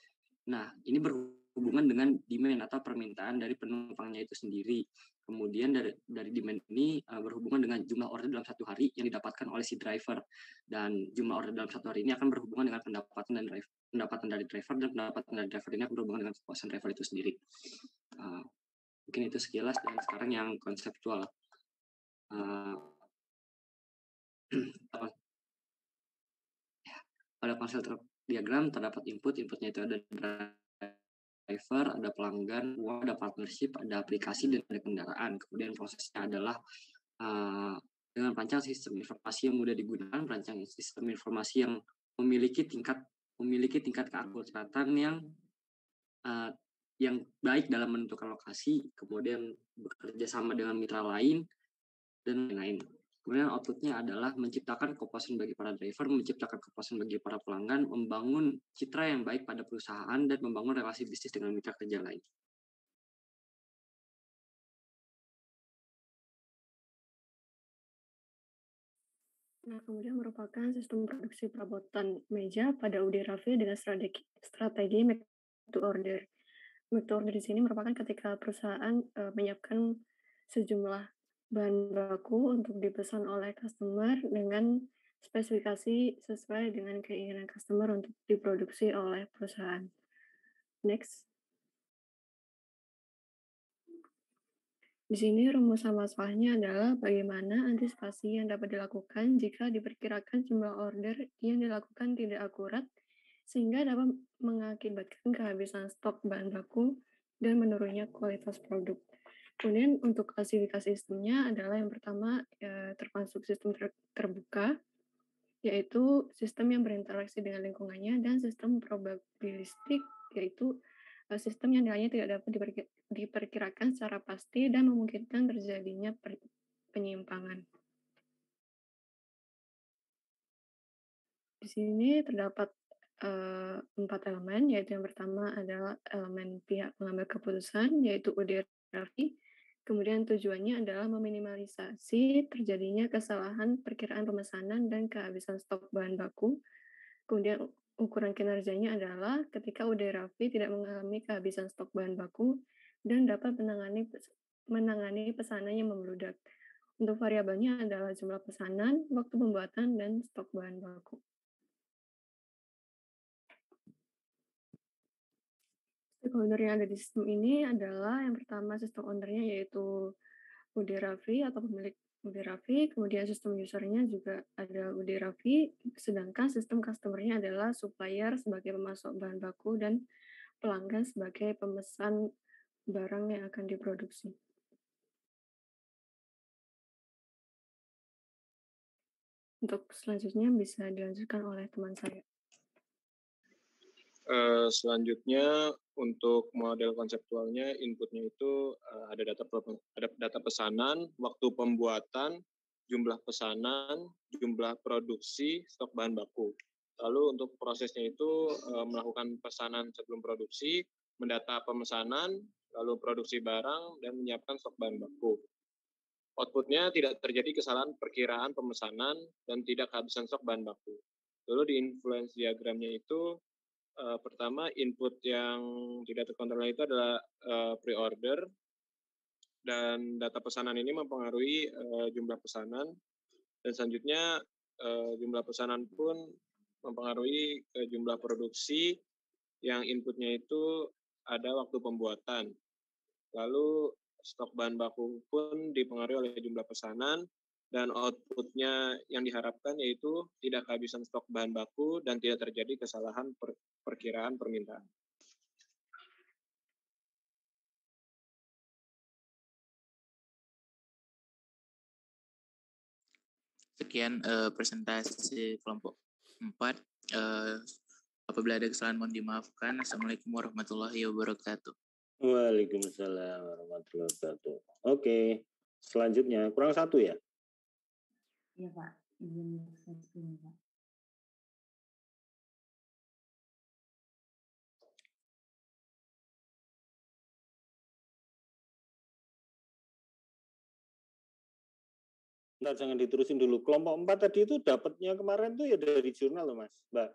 Nah, ini berhubungan dengan demand atau permintaan dari penumpangnya itu sendiri. Kemudian dari demand ini berhubungan dengan jumlah order dalam satu hari yang didapatkan oleh si driver, dan jumlah order dalam satu hari ini akan berhubungan dengan pendapatan dari driver, dan pendapatan dari driver ini akan berhubungan dengan kepuasan driver itu sendiri. Mungkin itu sekilas, dan sekarang yang konseptual. Pada konsep diagram terdapat inputnya itu ada driver, ada pelanggan, ada partnership, ada aplikasi, dan ada kendaraan. Kemudian prosesnya adalah dengan merancang sistem informasi yang mudah digunakan, merancang sistem informasi yang memiliki tingkat keakuratan yang baik dalam menentukan lokasi, kemudian bekerja sama dengan mitra lain, dan lain-lain. Kemudian outputnya adalah menciptakan kepuasan bagi para driver, menciptakan kepuasan bagi para pelanggan, membangun citra yang baik pada perusahaan, dan membangun relasi bisnis dengan mitra kerja lain. Nah, kemudian merupakan sistem produksi perabotan meja pada UD Raffi dengan strategi make to order. Make to order di sini merupakan ketika perusahaan menyiapkan sejumlah bahan baku untuk dipesan oleh customer dengan spesifikasi sesuai dengan keinginan customer untuk diproduksi oleh perusahaan. Next. Di sini rumusan masalahnya adalah bagaimana antisipasi yang dapat dilakukan jika diperkirakan jumlah order yang dilakukan tidak akurat, sehingga dapat mengakibatkan kehabisan stok bahan baku dan menurunnya kualitas produk. Kemudian untuk klasifikasi sistemnya adalah yang pertama termasuk sistem terbuka, yaitu sistem yang berinteraksi dengan lingkungannya, dan sistem probabilistik, yaitu sistem yang nilainya tidak dapat diperkirakan secara pasti dan memungkinkan terjadinya penyimpangan. Di sini terdapat 4 elemen, yaitu yang pertama adalah elemen pihak pengambil keputusan, yaitu UD Raffi. Kemudian tujuannya adalah meminimalisasi terjadinya kesalahan perkiraan pemesanan dan kehabisan stok bahan baku. Kemudian ukuran kinerjanya adalah ketika UD Raffi tidak mengalami kehabisan stok bahan baku dan dapat menangani pesanan yang membludak. Untuk variabelnya adalah jumlah pesanan, waktu pembuatan, dan stok bahan baku. Stakeholder yang ada di sistem ini adalah yang pertama sistem owner-nya yaitu UD Raffi atau pemilik UD Raffi, kemudian sistem usernya juga ada UD Raffi, sedangkan sistem customer-nya adalah supplier sebagai pemasok bahan baku dan pelanggan sebagai pemesan barang yang akan diproduksi. Untuk selanjutnya bisa dilanjutkan oleh teman saya. Selanjutnya untuk model konseptualnya inputnya itu ada data pesanan, waktu pembuatan, jumlah pesanan, jumlah produksi, stok bahan baku. Lalu untuk prosesnya itu melakukan pesanan sebelum produksi, mendata pemesanan, lalu produksi barang dan menyiapkan stok bahan baku. Outputnya tidak terjadi kesalahan perkiraan pemesanan dan tidak kehabisan stok bahan baku. Lalu di influence diagramnya itu pertama, input yang tidak terkontrol itu adalah pre-order, dan data pesanan ini mempengaruhi jumlah pesanan, dan selanjutnya jumlah pesanan pun mempengaruhi jumlah produksi yang inputnya itu ada waktu pembuatan. Lalu stok bahan baku pun dipengaruhi oleh jumlah pesanan, dan outputnya yang diharapkan yaitu tidak kehabisan stok bahan baku dan tidak terjadi kesalahan perkiraan permintaan. Sekian presentasi kelompok 4. Apabila ada kesalahan mohon dimaafkan. Assalamualaikum warahmatullahi wabarakatuh. Waalaikumsalam warahmatullahi wabarakatuh. Oke, selanjutnya kurang satu ya? Iya Pak, izin screen Pak. Ntar jangan diterusin dulu. Kelompok 4 tadi itu dapatnya kemarin tuh ya dari jurnal loh Mas, Mbak.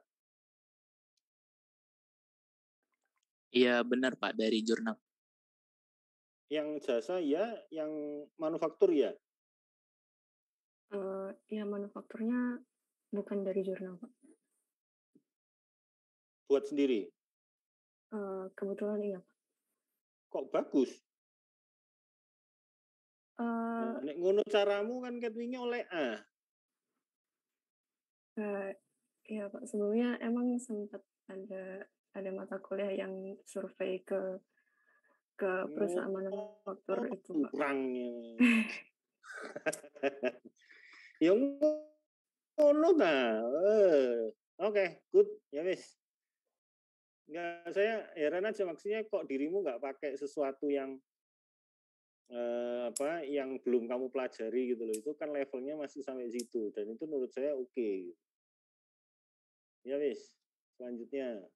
Iya benar Pak, dari jurnal. Yang jasa ya, yang manufaktur ya? Ya manufakturnya bukan dari jurnal Pak. Buat sendiri? Kebetulan iya Pak. Kok bagus? Nek ngono caramu kan ketwinge oleh A. Ya Pak, sebelumnya emang sempat ada mata kuliah yang survei ke perusahaan manufaktur itu Pak. Kurangnya. Yang ngono ta. Oke, good. Ya wis. Enggak, saya heran aja maksudnya kok dirimu nggak pakai sesuatu yang yang belum kamu pelajari gitu loh. Itu kan levelnya masih sampai situ dan itu menurut saya oke. Ya wis, selanjutnya.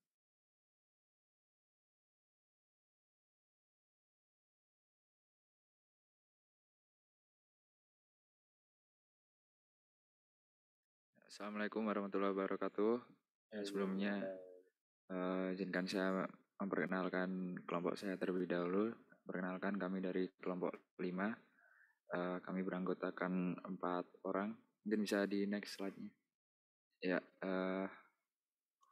Assalamualaikum warahmatullahi wabarakatuh. Sebelumnya izinkan saya memperkenalkan kelompok saya terlebih dahulu. Perkenalkan kami dari kelompok 5. Kami beranggotakan 4 orang. Mungkin bisa di next slide-nya. Ya,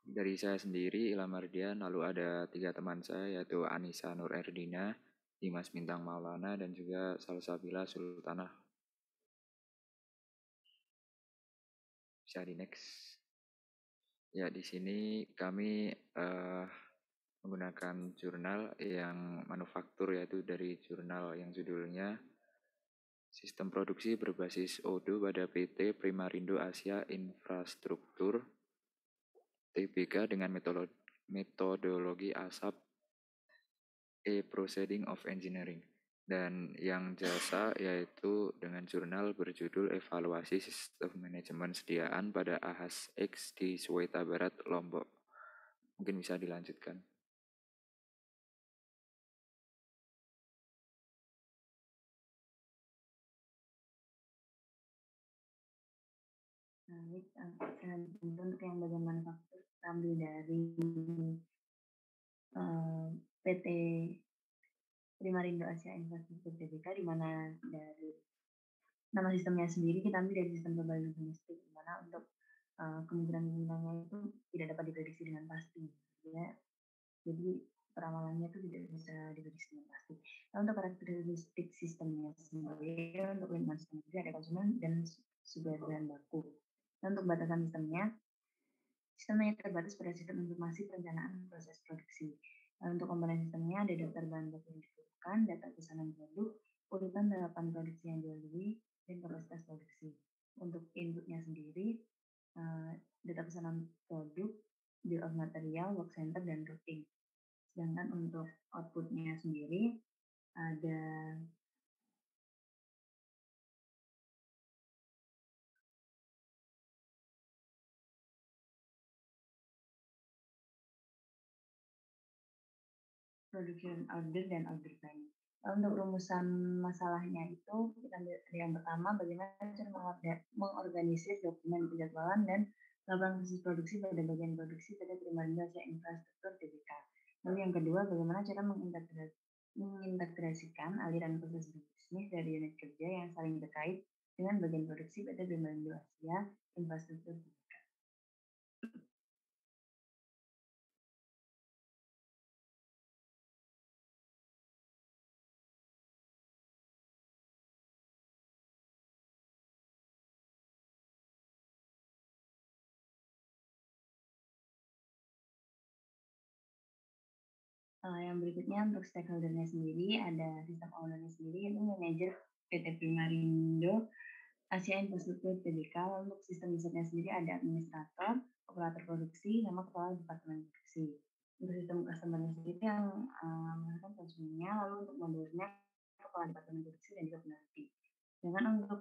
dari saya sendiri Ilham Ardian, lalu ada 3 teman saya yaitu Anissa Nur Erdina, Dimas Bintang Maulana, dan juga Salsabila Sultanah. Bisa di next. Ya, di sini kami menggunakan jurnal yang manufaktur, yaitu dari jurnal yang judulnya Sistem Produksi Berbasis Odoo pada PT Primarindo Asia Infrastruktur Tbk dengan metodologi ASAP Proceeding of Engineering. Dan yang jasa yaitu dengan jurnal berjudul Evaluasi Sistem Manajemen Sediaan pada Ahas X di Suweta Barat, Lombok. Mungkin bisa dilanjutkan. Baik, untuk yang bagian manufaktur kita ambil dari PT Primarindo Asia Infrastruktur Tbk, di mana dari nama sistemnya sendiri kita ambil dari sistem global domestik, di mana untuk kemungkinan-kemungkinannya itu tidak dapat diprediksi dengan pasti. Ya. Jadi peramalannya itu tidak bisa diprediksi dengan pasti. Nah, untuk karakteristik sistemnya sendiri, untuk lingkungan sistem sendiri ada konsumen dan sumber bahan baku. Nah, untuk batasan sistemnya terbatas pada sistem informasi perencanaan proses produksi. Nah, untuk komponen sistemnya ada daftar bahan baku yang dibutuhkan, data pesanan produk, urutan tahapan produksi yang jual beli, dan kapasitas produksi. Untuk inputnya sendiri, data pesanan produk, bill of material, work center, dan routing. Sedangkan untuk outputnya sendiri ada production order dan order planning. Untuk rumusan masalahnya itu kita ambil yang pertama, bagaimana cara mengorganisir dokumen penjadwalan dan laporan proses produksi pada bagian produksi pada Primarindo Asia Infrastruktur Tbk. Lalu yang kedua, bagaimana cara mengintegrasikan aliran proses bisnis dari unit kerja yang saling terkait dengan bagian produksi pada Primarindo Asia Infrastruktur Tbk. Yang berikutnya untuk stakeholder-nya sendiri, ada sistem owner-nya sendiri, yaitu manajer PT Primarindo Asia Infrastruktur Tbk. Untuk sistem risetnya sendiri ada administrator, operator produksi, nama kepala departemen produksi. Untuk sistem customer-nya sendiri yang menggunakan konsumennya, lalu untuk modelnya kepala departemen produksi dan juga peneliti. Dengan untuk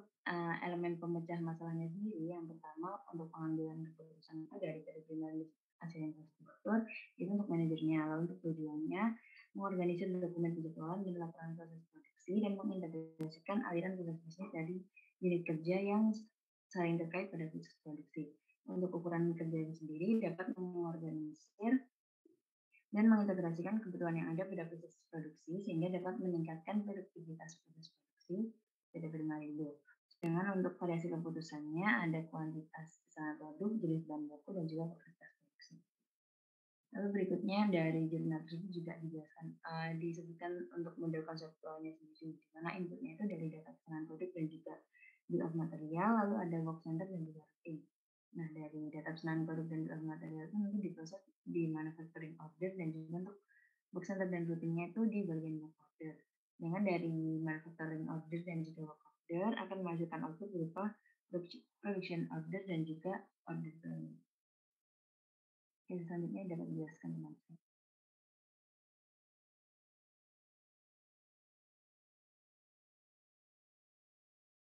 elemen pemecah masalahnya sendiri, yang pertama untuk pengambilan keputusan itu dari PT Primarindo Asia Infrastruktur, itu untuk manajernya. Lalu untuk tujuannya mengorganisir dokumen penjadwalan dan laporan proses produksi dan mengintegrasikan aliran proses bisnis dari unit kerja yang saling terkait pada proses produksi. Untuk ukuran kerja sendiri dapat mengorganisir dan mengintegrasikan kebutuhan yang ada pada proses produksi sehingga dapat meningkatkan produktivitas proses produksi PT Primarindo. Sedangkan untuk variasi keputusannya ada kuantitas pesanan produk, jenis bahan baku, dan juga kapasitas produksi. Lalu berikutnya dari jurnal tersebut juga dijelaskan, disebutkan untuk model konseptualnya sendiri, di mana inputnya itu dari data pesanan produk dan juga bill of material, lalu ada work center dan juga routing. Nah, dari data pesanan produk dan bill of material itu nanti diproses di manufacturing order dan juga untuk work center dan routingnya itu di bagian work order. Dengan dari manufacturing order dan juga work order akan menghasilkan output berupa production order dan juga order planning. Oke, selanjutnya dapat dijelaskan teman saya.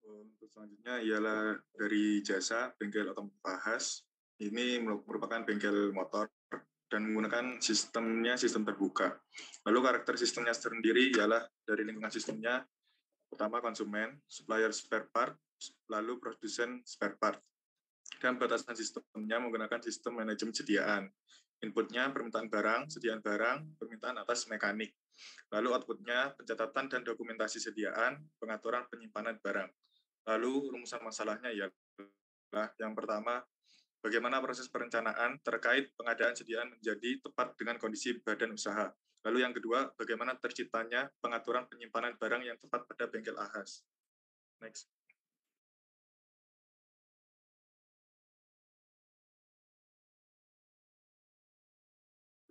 Untuk selanjutnya ialah dari jasa bengkel otomotif Ahas. Ini merupakan bengkel motor dan menggunakan sistem terbuka. Lalu karakter sistemnya sendiri ialah dari lingkungan sistemnya, pertama konsumen, supplier spare part, lalu produsen spare part. Dan batasan sistemnya menggunakan sistem manajemen sediaan. Inputnya permintaan barang, sediaan barang, permintaan atas mekanik. Lalu outputnya pencatatan dan dokumentasi sediaan, pengaturan penyimpanan barang. Lalu rumusan masalahnya ialah yang pertama, bagaimana proses perencanaan terkait pengadaan sediaan menjadi tepat dengan kondisi badan usaha. Lalu yang kedua, bagaimana terciptanya pengaturan penyimpanan barang yang tepat pada bengkel Ahas. Next.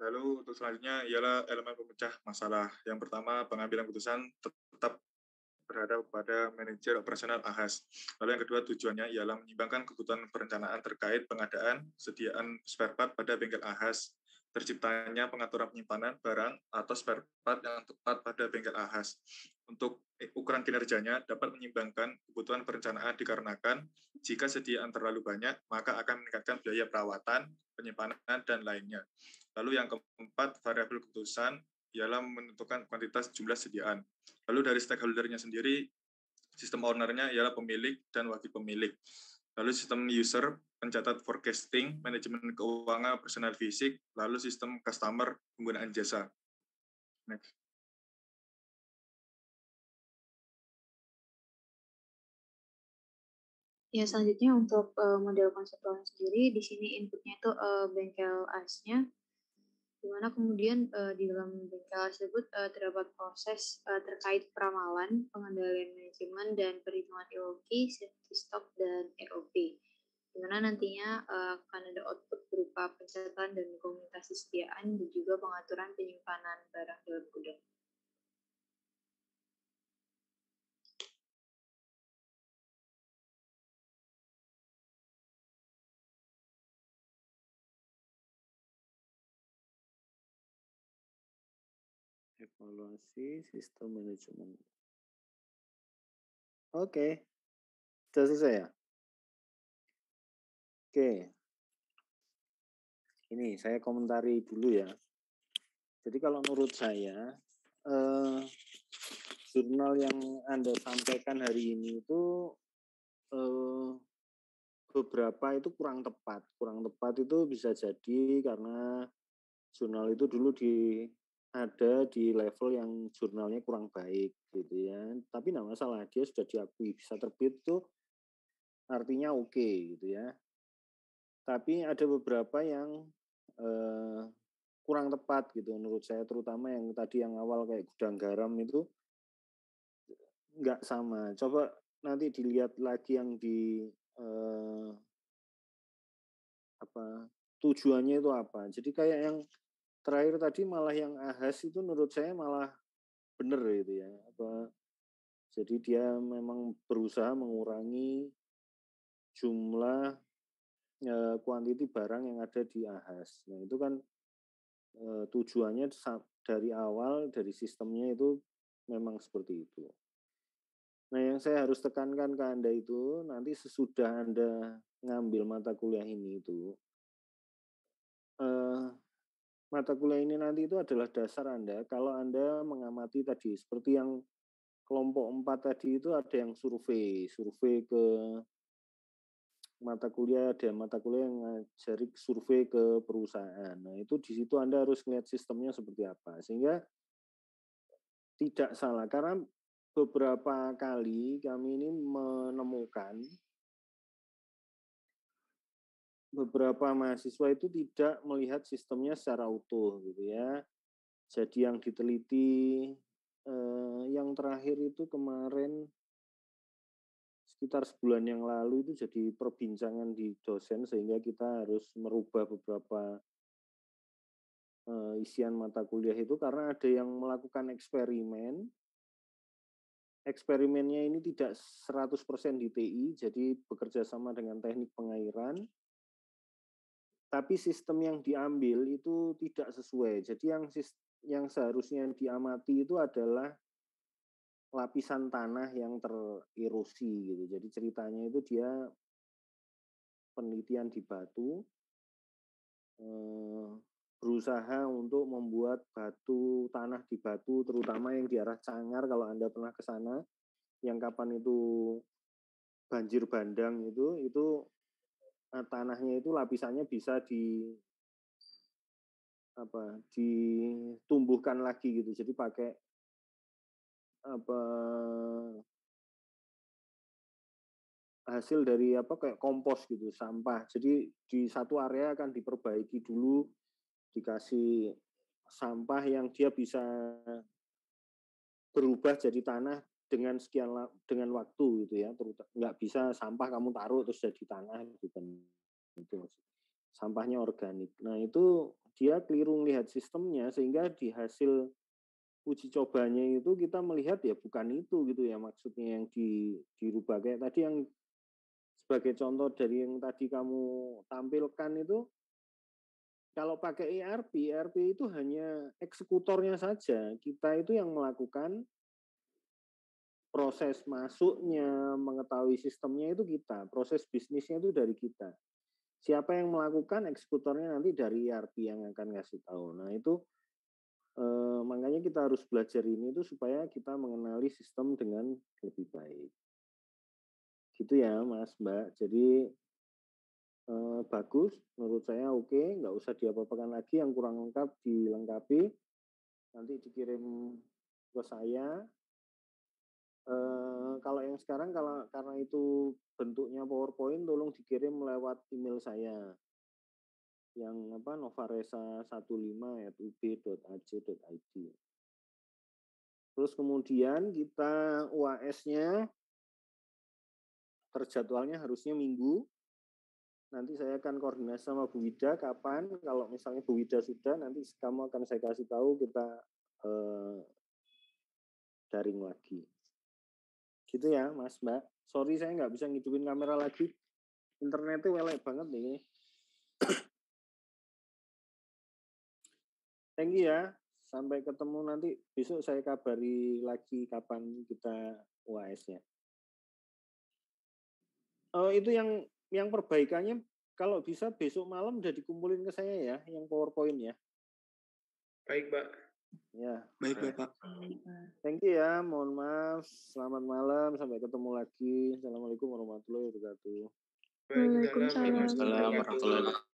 Lalu untuk selanjutnya ialah elemen pemecah masalah. Yang pertama, pengambilan keputusan tetap berada pada manajer operasional Ahas. Lalu yang kedua, tujuannya ialah menyimbangkan kebutuhan perencanaan terkait pengadaan sediaan spare part pada bengkel Ahas, terciptanya pengaturan penyimpanan barang atau spare part yang tepat pada bengkel Ahas. Untuk ukuran kinerjanya dapat menyimbangkan kebutuhan perencanaan dikarenakan jika sediaan terlalu banyak, maka akan meningkatkan biaya perawatan, penyimpanan, dan lainnya. Lalu yang keempat, variabel keputusan ialah menentukan kuantitas jumlah sediaan. Lalu dari stakeholder-nya sendiri, sistem owner-nya ialah pemilik dan wakil pemilik. lalu sistem user, pencatat forecasting, manajemen keuangan, personal fisik, lalu sistem customer, penggunaan jasa. Next. Ya, selanjutnya untuk model konseptualnya sendiri, di sini inputnya itu bengkel AS-nya, di mana kemudian di dalam bengkel AS tersebut terdapat proses terkait peramalan, pengendalian manajemen, dan perhitungan EOQ, safety stock, dan ROP. Di mana nantinya akan ada output berupa pencatatan dan dokumentasi sediaan, dan juga pengaturan penyimpanan barang dalam gudang. Evaluasi sistem manajemen. Oke, sudah selesai ya? Oke, ini saya komentari dulu ya. Jadi kalau menurut saya, jurnal yang Anda sampaikan hari ini itu beberapa itu kurang tepat. Kurang tepat itu bisa jadi karena jurnal itu dulu ada di level yang jurnalnya kurang baik gitu ya. Tapi nggak masalah, dia sudah diakui bisa terbit tuh artinya oke gitu ya. Tapi ada beberapa yang kurang tepat gitu menurut saya, terutama yang tadi yang awal kayak gudang garam itu nggak sama. Coba nanti dilihat lagi yang di tujuannya itu apa. Jadi kayak yang terakhir tadi malah yang AHAS itu menurut saya malah benar gitu ya. Jadi dia memang berusaha mengurangi jumlah kuantiti barang yang ada di AHAS. Nah itu kan tujuannya dari awal, dari sistemnya itu memang seperti itu. Nah yang saya harus tekankan ke Anda itu, nanti sesudah Anda ngambil mata kuliah ini itu, mata kuliah ini nanti itu adalah dasar Anda kalau Anda mengamati tadi, seperti yang kelompok 4 tadi itu ada yang survei ke mata kuliah, ada mata kuliah yang ngajari survei ke perusahaan. Nah itu di situ Anda harus melihat sistemnya seperti apa, sehingga tidak salah. Karena beberapa kali kami ini menemukan beberapa mahasiswa itu tidak melihat sistemnya secara utuh gitu ya. Jadi yang diteliti yang terakhir itu kemarin sekitar sebulan yang lalu itu jadi perbincangan di dosen, sehingga kita harus merubah beberapa isian mata kuliah itu karena ada yang melakukan eksperimen. Eksperimennya ini tidak 100% di TI, jadi bekerja sama dengan teknik pengairan. Tapi sistem yang diambil itu tidak sesuai. Jadi yang seharusnya diamati itu adalah lapisan tanah yang tererosi gitu. Jadi ceritanya itu dia penelitian di Batu, berusaha untuk membuat tanah di Batu, terutama yang di arah Cangar, kalau Anda pernah ke sana, yang kapan itu banjir bandang itu tanahnya itu lapisannya bisa ditumbuhkan lagi gitu. Jadi pakai hasil dari kayak kompos gitu, sampah. Jadi di satu area akan diperbaiki dulu, dikasih sampah yang dia bisa berubah jadi tanah dengan waktu gitu ya. Nggak bisa sampah kamu taruh terus jadi tanah gitu kan. Itu sampahnya organik. Nah itu dia keliru melihat sistemnya, sehingga di hasil uji cobanya itu kita melihat ya bukan itu gitu ya maksudnya yang dirubah. Kayak tadi yang sebagai contoh dari yang tadi kamu tampilkan itu, kalau pakai ERP itu hanya eksekutornya saja. Kita itu yang melakukan proses masuknya, mengetahui sistemnya itu kita. Proses bisnisnya itu dari kita. Siapa yang melakukan, eksekutornya nanti dari ERP yang akan ngasih tahu. Nah itu makanya kita harus belajar ini itu supaya kita mengenali sistem dengan lebih baik. Gitu ya Mas Mbak. Jadi bagus, menurut saya oke, nggak usah diapa-apakan lagi, yang kurang lengkap dilengkapi, nanti dikirim ke saya. Kalau yang sekarang karena itu bentuknya PowerPoint, tolong dikirim lewat email saya yang novaresa15@ub.ac.id. Terus kemudian kita UAS-nya terjadwalnya harusnya Minggu. Nanti saya akan koordinasi sama Bu Wida kapan. Kalau misalnya Bu Wida sudah, nanti kamu akan saya kasih tahu, kita daring lagi. Gitu ya Mas Mbak. Sorry saya nggak bisa ngidupin kamera lagi. Internetnya welek banget nih. Thank you ya. Sampai ketemu nanti. Besok saya kabari lagi kapan kita UAS-nya. Itu yang perbaikannya kalau bisa besok malam udah dikumpulin ke saya ya, yang PowerPoint ya. Baik, Pak. Ya. Baik, Bapak. Thank you ya, mohon maaf. Selamat malam, sampai ketemu lagi. Assalamualaikum warahmatullahi wabarakatuh. Waalaikumsalam warahmatullahi wabarakatuh.